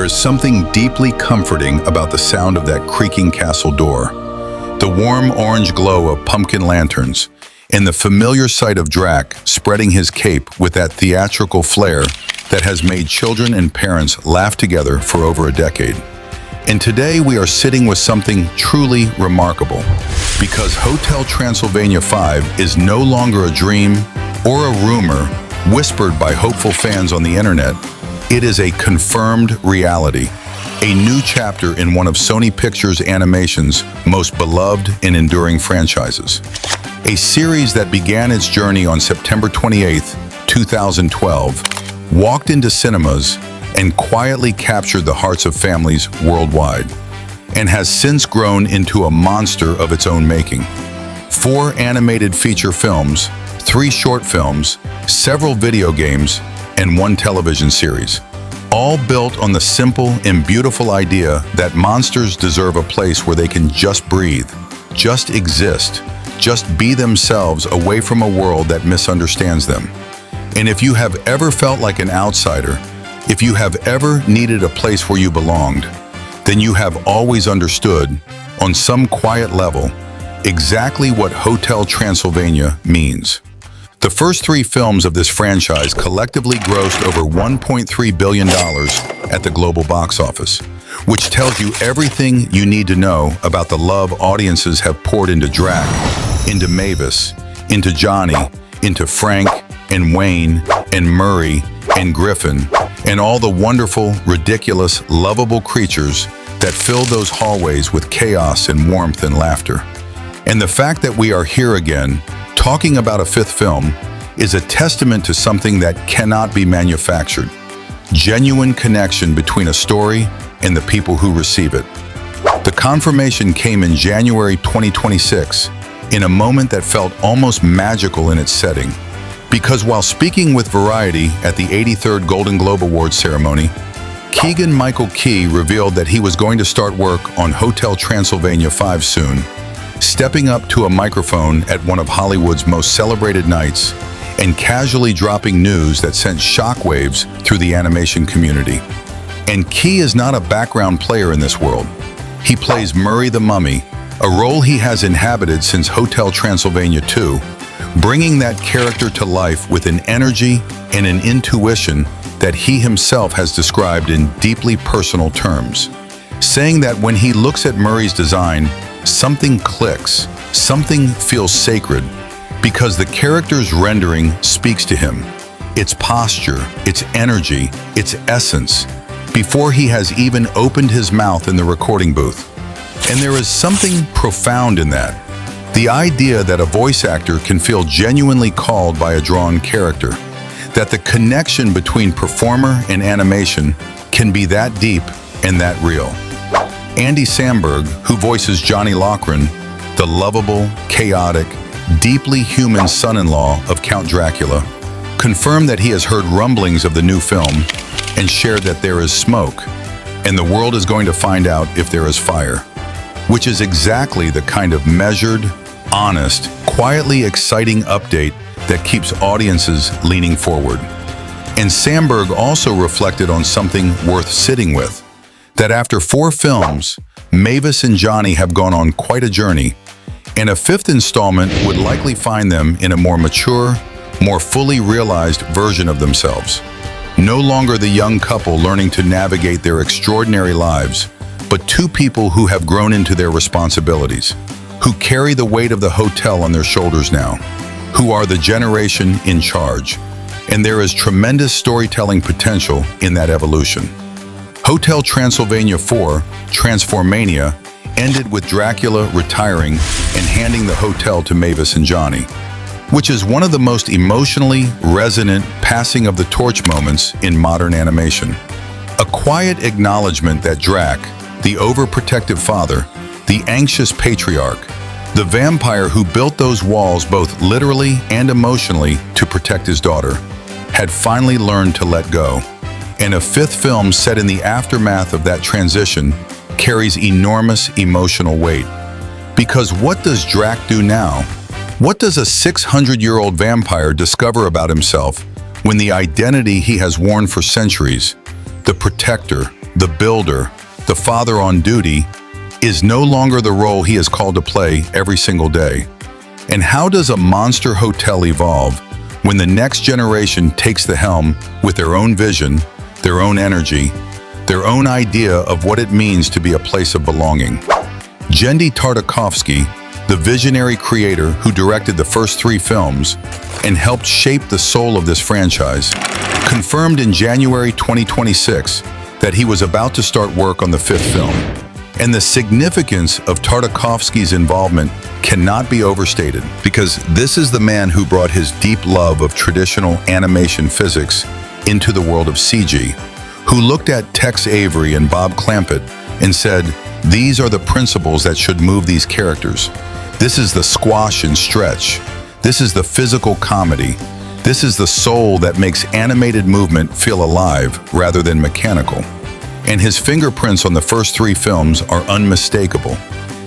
There is something deeply comforting about the sound of that creaking castle door, the warm orange glow of pumpkin lanterns, and the familiar sight of Drac spreading his cape with that theatrical flair that has made children and parents laugh together for over a decade. And today we are sitting with something truly remarkable, because Hotel Transylvania 5 is no longer a dream or a rumor whispered by hopeful fans on the internet. It is a confirmed reality, a new chapter in one of Sony Pictures Animation's most beloved and enduring franchises. A series that began its journey on September 28, 2012, walked into cinemas and quietly captured the hearts of families worldwide, and has since grown into a monster of its own making. 4 animated feature films, 3 short films, several video games, and 1 television series, all built on the simple and beautiful idea that monsters deserve a place where they can just breathe, just exist, just be themselves away from a world that misunderstands them. And if you have ever felt like an outsider, if you have ever needed a place where you belonged, then you have always understood, on some quiet level, exactly what Hotel Transylvania means. The first 3 films of this franchise collectively grossed over $1.3 billion at the global box office, which tells you everything you need to know about the love audiences have poured into Drac, into Mavis, into Johnny, into Frank and Wayne and Murray and Griffin, and all the wonderful, ridiculous, lovable creatures that fill those hallways with chaos and warmth and laughter. And the fact that we are here again, talking about a 5th film, is a testament to something that cannot be manufactured. Genuine connection between a story and the people who receive it. The confirmation came in January 2026, in a moment that felt almost magical in its setting. Because while speaking with Variety at the 83rd Golden Globe Awards ceremony, Keegan-Michael Key revealed that he was going to start work on Hotel Transylvania 5 soon, stepping up to a microphone at one of Hollywood's most celebrated nights and casually dropping news that sent shockwaves through the animation community. And Key is not a background player in this world. He plays Murray the Mummy, a role he has inhabited since Hotel Transylvania 2, bringing that character to life with an energy and an intuition that he himself has described in deeply personal terms, saying that when he looks at Murray's design, something clicks, something feels sacred, because the character's rendering speaks to him, its posture, its energy, its essence, before he has even opened his mouth in the recording booth. And there is something profound in that. The idea that a voice actor can feel genuinely called by a drawn character, that the connection between performer and animation can be that deep and that real. Andy Samberg, who voices Johnny Loughran, the lovable, chaotic, deeply human son-in-law of Count Dracula, confirmed that he has heard rumblings of the new film and shared that there is smoke, and the world is going to find out if there is fire, which is exactly the kind of measured, honest, quietly exciting update that keeps audiences leaning forward. And Samberg also reflected on something worth sitting with, that after 4 films, Mavis and Johnny have gone on quite a journey, and a 5th installment would likely find them in a more mature, more fully realized version of themselves. No longer the young couple learning to navigate their extraordinary lives, but 2 people who have grown into their responsibilities, who carry the weight of the hotel on their shoulders now, who are the generation in charge. And there is tremendous storytelling potential in that evolution. Hotel Transylvania 4, Transformania, ended with Dracula retiring and handing the hotel to Mavis and Johnny, which is one of the most emotionally resonant passing of the torch moments in modern animation. A quiet acknowledgement that Drac, the overprotective father, the anxious patriarch, the vampire who built those walls both literally and emotionally to protect his daughter, had finally learned to let go. And a 5th film set in the aftermath of that transition carries enormous emotional weight. Because what does Drac do now? What does a 600-year-old vampire discover about himself when the identity he has worn for centuries, the protector, the builder, the father on duty, is no longer the role he is called to play every single day. And how does a monster hotel evolve when the next generation takes the helm with their own vision, their own energy, their own idea of what it means to be a place of belonging? Genndy Tartakovsky, the visionary creator who directed the first 3 films and helped shape the soul of this franchise, confirmed in January 2026 that he was about to start work on the 5th film. And the significance of Tartakovsky's involvement cannot be overstated, because this is the man who brought his deep love of traditional animation physics into the world of CG, who looked at Tex Avery and Bob Clampett and said, "These are the principles that should move these characters. This is the squash and stretch. This is the physical comedy. This is the soul that makes animated movement feel alive rather than mechanical." And his fingerprints on the first 3 films are unmistakable.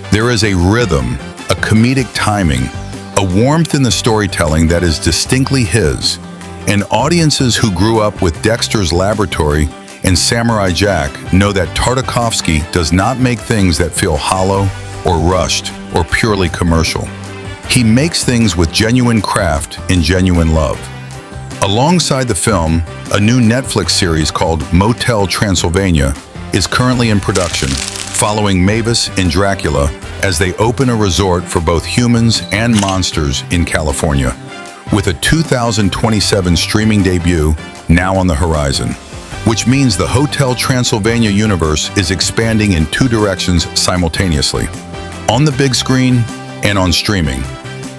There is a rhythm, a comedic timing, a warmth in the storytelling that is distinctly his. And audiences who grew up with Dexter's Laboratory and Samurai Jack know that Tartakovsky does not make things that feel hollow or rushed or purely commercial. He makes things with genuine craft and genuine love. Alongside the film, a new Netflix series called Motel Transylvania is currently in production, following Mavis and Dracula as they open a resort for both humans and monsters in California, with a 2027 streaming debut now on the horizon, which means the Hotel Transylvania universe is expanding in 2 directions simultaneously, on the big screen and on streaming.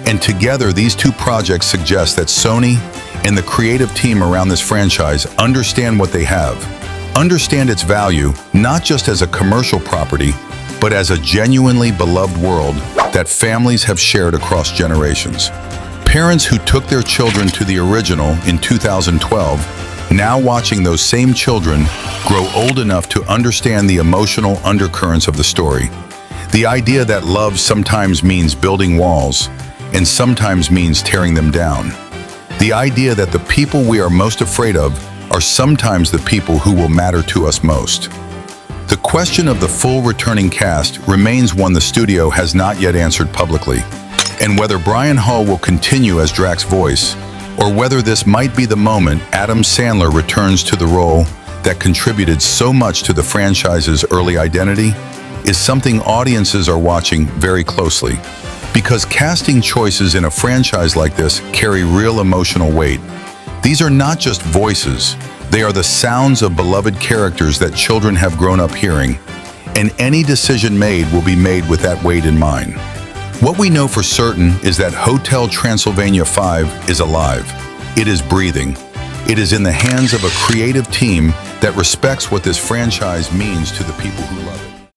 And together, these 2 projects suggest that Sony and the creative team around this franchise understand what they have, understand its value not just as a commercial property, but as a genuinely beloved world that families have shared across generations. Parents who took their children to the original in 2012, now watching those same children grow old enough to understand the emotional undercurrents of the story. The idea that love sometimes means building walls and sometimes means tearing them down. The idea that the people we are most afraid of are sometimes the people who will matter to us most. The question of the full returning cast remains one the studio has not yet answered publicly, and whether Brian Hall will continue as Drac's voice, or whether this might be the moment Adam Sandler returns to the role that contributed so much to the franchise's early identity, is something audiences are watching very closely. Because casting choices in a franchise like this carry real emotional weight. These are not just voices, they are the sounds of beloved characters that children have grown up hearing, and any decision made will be made with that weight in mind. What we know for certain is that Hotel Transylvania 5 is alive. It is breathing. It is in the hands of a creative team that respects what this franchise means to the people who love it.